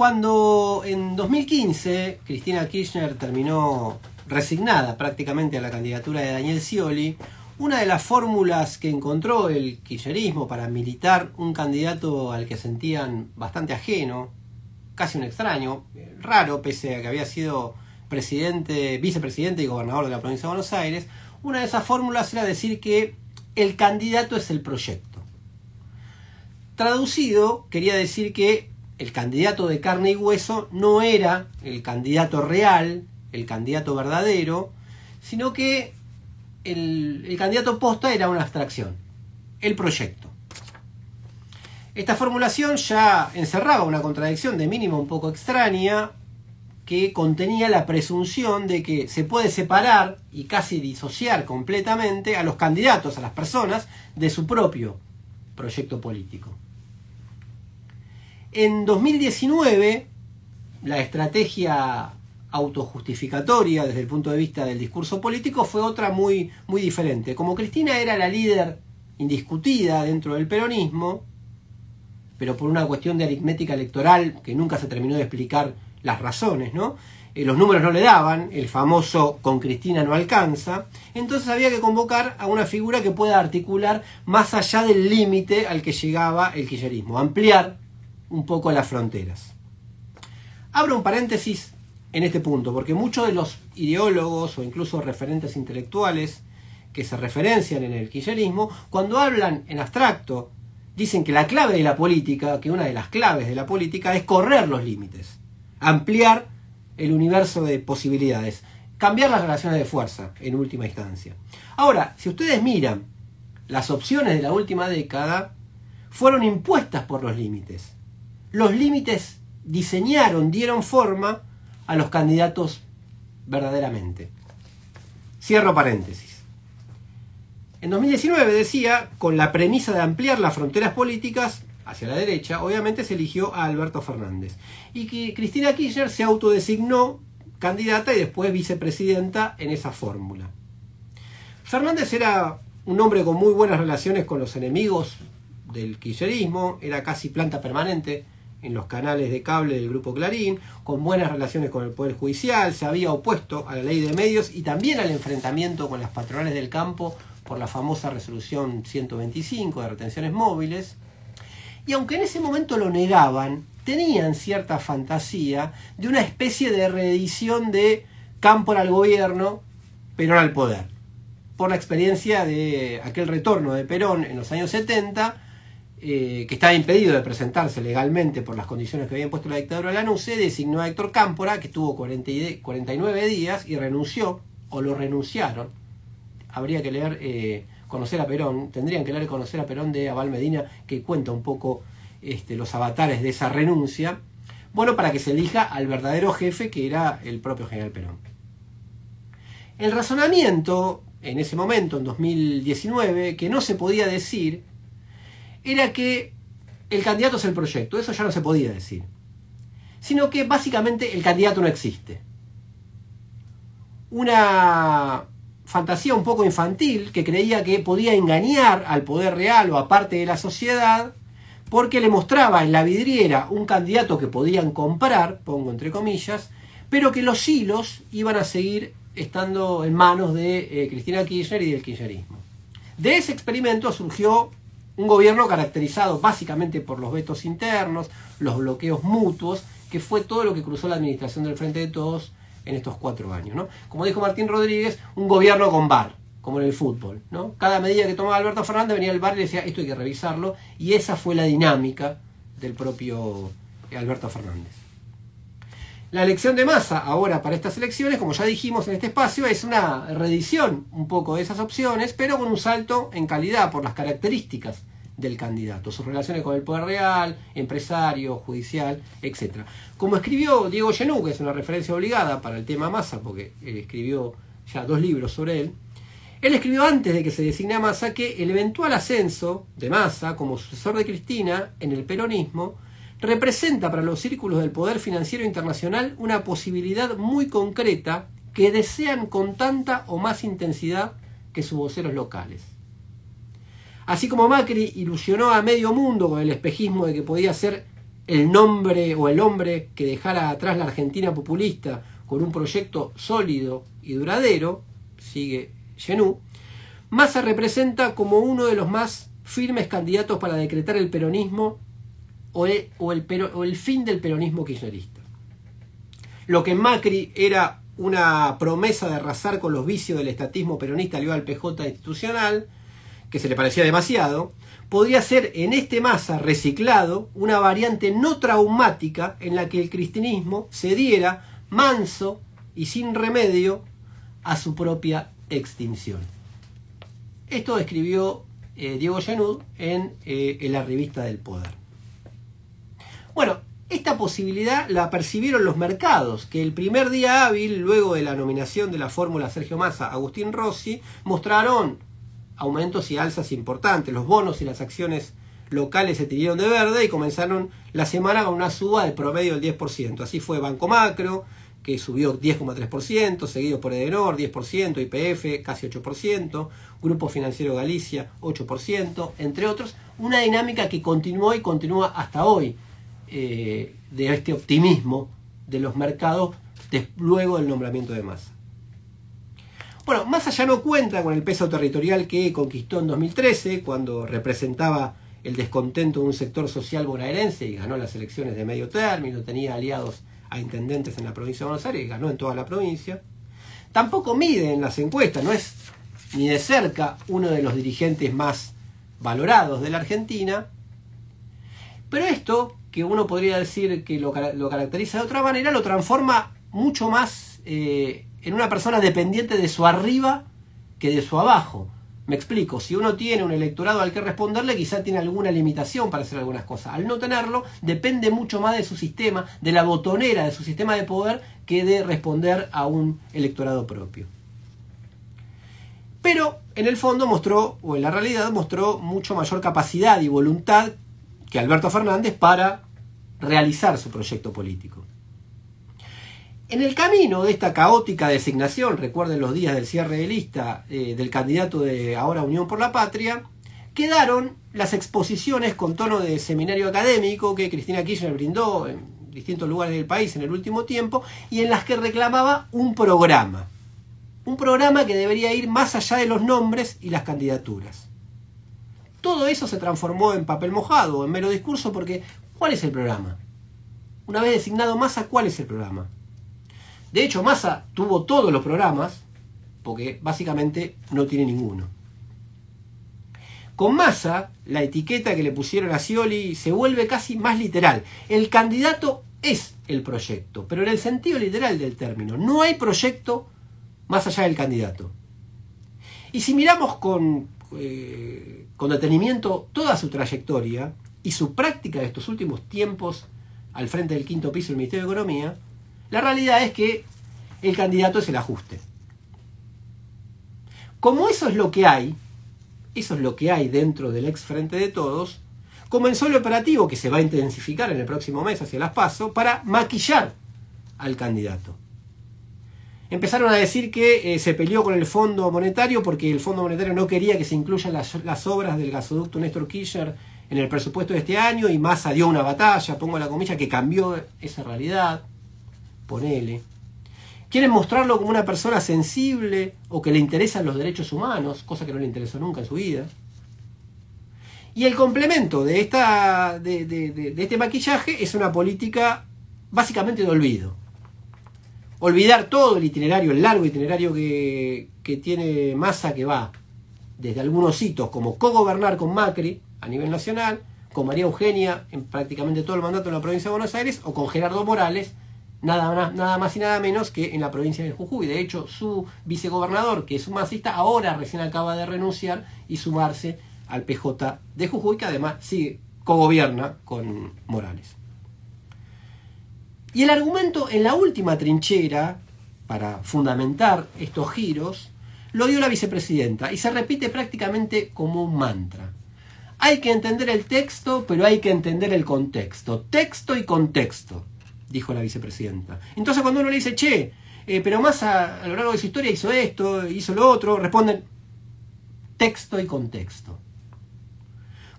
Cuando en 2015 Cristina Kirchner terminó resignada prácticamente a la candidatura de Daniel Scioli, una de las fórmulas que encontró el kirchnerismo para militar un candidato al que sentían bastante ajeno, casi un extraño, raro, pese a que había sido vicepresidente y gobernador de la provincia de Buenos Aires, una de esas fórmulas era decir que el candidato es el proyecto. Traducido, quería decir que el candidato de carne y hueso no era el candidato real, el candidato verdadero, sino que el candidato posta era una abstracción, el proyecto. Esta formulación ya encerraba una contradicción de mínimo un poco extraña, que contenía la presunción de que se puede separar y casi disociar completamente a los candidatos, a las personas, de su propio proyecto político. En 2019, la estrategia autojustificatoria desde el punto de vista del discurso político fue otra muy diferente. Como Cristina era la líder indiscutida dentro del peronismo, pero por una cuestión de aritmética electoral que nunca se terminó de explicar las razones, ¿no? Los números no le daban, el famoso con Cristina no alcanza, entonces había que convocar a una figura que pueda articular más allá del límite al que llegaba el kirchnerismo, ampliar un poco las fronteras. Abro un paréntesis en este punto, porque muchos de los ideólogos o incluso referentes intelectuales que se referencian en el kirchnerismo, cuando hablan en abstracto, dicen que la clave de la política, que una de las claves de la política es correr los límites, ampliar el universo de posibilidades, cambiar las relaciones de fuerza en última instancia. Ahora, si ustedes miran las opciones de la última década, fueron impuestas por los límites. Los límites diseñaron, dieron forma a los candidatos verdaderamente. Cierro paréntesis. En 2019, decía, con la premisa de ampliar las fronteras políticas hacia la derecha, obviamente se eligió a Alberto Fernández. Y que Cristina Kirchner se autodesignó candidata y después vicepresidenta en esa fórmula. Fernández era un hombre con muy buenas relaciones con los enemigos del kirchnerismo, era casi planta permanente en los canales de cable del Grupo Clarín, con buenas relaciones con el Poder Judicial, se había opuesto a la ley de medios y también al enfrentamiento con las patronales del campo por la famosa resolución 125 de retenciones móviles. Y aunque en ese momento lo negaban, tenían cierta fantasía de una especie de reedición de Cámpora al gobierno, Perón al poder. Por la experiencia de aquel retorno de Perón en los años 70, que estaba impedido de presentarse legalmente por las condiciones que había impuesto la dictadura de Lanuse, designó a Héctor Cámpora, que tuvo 49 días y renunció, o lo renunciaron. Habría que leer Conocer a Perón, tendrían que leer Conocer a Perón de Abal Medina, que cuenta un poco los avatares de esa renuncia, bueno, para que se elija al verdadero jefe, que era el propio general Perón. El razonamiento, en ese momento, en 2019, que no se podía decir, era que el candidato es el proyecto, eso ya no se podía decir, sino que básicamente el candidato no existe. Una fantasía un poco infantil que creía que podía engañar al poder real o a parte de la sociedad porque le mostraba en la vidriera un candidato que podían comprar, pongo entre comillas, pero que los hilos iban a seguir estando en manos de Cristina Kirchner y del kirchnerismo. De ese experimento surgió un gobierno caracterizado básicamente por los vetos internos, los bloqueos mutuos, que fue todo lo que cruzó la administración del Frente de Todos en estos 4 años, ¿no? Como dijo Martín Rodríguez, un gobierno con VAR, como en el fútbol, ¿no? Cada medida que tomaba Alberto Fernández venía el VAR y le decía, esto hay que revisarlo, y esa fue la dinámica del propio Alberto Fernández. La elección de Massa ahora para estas elecciones, como ya dijimos en este espacio, es una reedición un poco de esas opciones, pero con un salto en calidad por las características del candidato, sus relaciones con el poder real, empresario, judicial, etc. Como escribió Diego Genú, que es una referencia obligada para el tema Massa, porque él escribió ya 2 libros sobre él, él escribió antes de que se designe a Massa que el eventual ascenso de Massa como sucesor de Cristina en el peronismo representa para los círculos del poder financiero internacional una posibilidad muy concreta que desean con tanta o más intensidad que sus voceros locales. Así como Macri ilusionó a medio mundo con el espejismo de que podía ser el nombre o el hombre que dejara atrás la Argentina populista con un proyecto sólido y duradero, sigue Genú, Massa representa como uno de los más firmes candidatos para decretar el peronismo o el fin del peronismo kirchnerista. Lo que en Macri era una promesa de arrasar con los vicios del estatismo peronista ligado al PJ institucional, que se le parecía demasiado, podría ser en este Massa reciclado una variante no traumática en la que el cristianismo cediera manso y sin remedio a su propia extinción. Esto escribió Diego Genud en La Revista del Poder. Bueno, esta posibilidad la percibieron los mercados, que el primer día hábil, luego de la nominación de la fórmula Sergio Massa, Agustín Rossi, mostraron aumentos y alzas importantes. Los bonos y las acciones locales se tiraron de verde y comenzaron la semana con una suba de promedio del 10%. Así fue Banco Macro, que subió 10,3%, seguido por Edenor, 10%, YPF, casi 8%, Grupo Financiero Galicia, 8%, entre otros. Una dinámica que continuó y continúa hasta hoy, de este optimismo de los mercados luego del nombramiento de Massa. Bueno, Massa ya no cuenta con el peso territorial que conquistó en 2013, cuando representaba el descontento de un sector social bonaerense y ganó las elecciones de medio término, tenía aliados a intendentes en la provincia de Buenos Aires y ganó en toda la provincia. Tampoco mide en las encuestas, no es ni de cerca uno de los dirigentes más valorados de la Argentina, pero esto, que uno podría decir que lo caracteriza de otra manera, lo transforma mucho más en una persona dependiente de su arriba que de su abajo. Me explico, si uno tiene un electorado al que responderle, quizá tiene alguna limitación para hacer algunas cosas. Al no tenerlo, depende mucho más de su sistema, de la botonera de su sistema de poder, que de responder a un electorado propio. Pero en el fondo mostró, o en la realidad mostró, mucho mayor capacidad y voluntad que Alberto Fernández para realizar su proyecto político. En el camino de esta caótica designación, recuerden los días del cierre de lista del candidato de ahora Unión por la Patria, quedaron las exposiciones con tono de seminario académico que Cristina Kirchner brindó en distintos lugares del país en el último tiempo y en las que reclamaba un programa que debería ir más allá de los nombres y las candidaturas. Todo eso se transformó en papel mojado, en mero discurso, porque ¿cuál es el programa? Una vez designado Massa, ¿cuál es el programa? De hecho, Massa tuvo todos los programas, porque básicamente no tiene ninguno. Con Massa, la etiqueta que le pusieron a Scioli se vuelve casi más literal. El candidato es el proyecto, pero en el sentido literal del término. No hay proyecto más allá del candidato. Y si miramos con detenimiento toda su trayectoria y su práctica de estos últimos tiempos al frente del quinto piso del Ministerio de Economía, la realidad es que el candidato es el ajuste. Como eso es lo que hay dentro del ex Frente de Todos, comenzó el operativo que se va a intensificar en el próximo mes hacia las PASO para maquillar al candidato. Empezaron a decir que se peleó con el Fondo Monetario porque el Fondo Monetario no quería que se incluyan las obras del gasoducto Néstor Kirchner en el presupuesto de este año, y Massa dio una batalla, pongo la comilla, que cambió esa realidad. Ponele. Quieren mostrarlo como una persona sensible o que le interesan los derechos humanos, cosa que no le interesó nunca en su vida. Y el complemento de este maquillaje es una política básicamente de olvido. Olvidar todo el itinerario, el largo itinerario que tiene Massa, que va desde algunos hitos como cogobernar con Macri a nivel nacional, con María Eugenia en prácticamente todo el mandato en la provincia de Buenos Aires, o con Gerardo Morales, nada más y nada menos que en la provincia de Jujuy. De hecho, su vicegobernador, que es un masista, ahora recién acaba de renunciar y sumarse al PJ de Jujuy, que además sí cogobierna con Morales. Y el argumento en la última trinchera, para fundamentar estos giros, lo dio la vicepresidenta y se repite prácticamente como un mantra. Hay que entender el texto, pero hay que entender el contexto. Texto y contexto, dijo la vicepresidenta. Entonces cuando uno le dice, che, pero Massa a lo largo de su historia hizo esto, hizo lo otro, responden texto y contexto.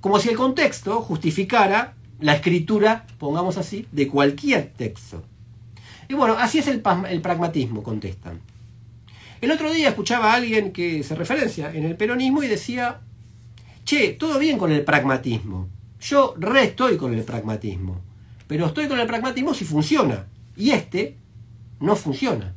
Como si el contexto justificara la escritura, pongamos así, de cualquier texto. Y bueno, así es el pragmatismo, contestan. El otro día escuchaba a alguien que se referencia en el peronismo y decía, che, todo bien con el pragmatismo. Yo estoy con el pragmatismo. Pero estoy con el pragmatismo si funciona. Y este no funciona.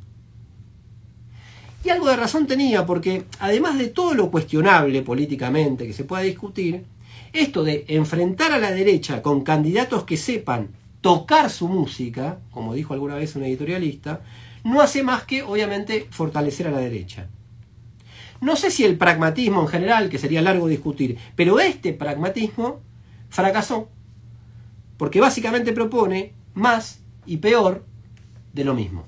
Y algo de razón tenía, porque además de todo lo cuestionable políticamente que se pueda discutir, esto de enfrentar a la derecha con candidatos que sepan tocar su música, como dijo alguna vez un editorialista, no hace más que, obviamente, fortalecer a la derecha. No sé si el pragmatismo en general, que sería largo discutir, pero este pragmatismo fracasó, porque básicamente propone más y peor de lo mismo.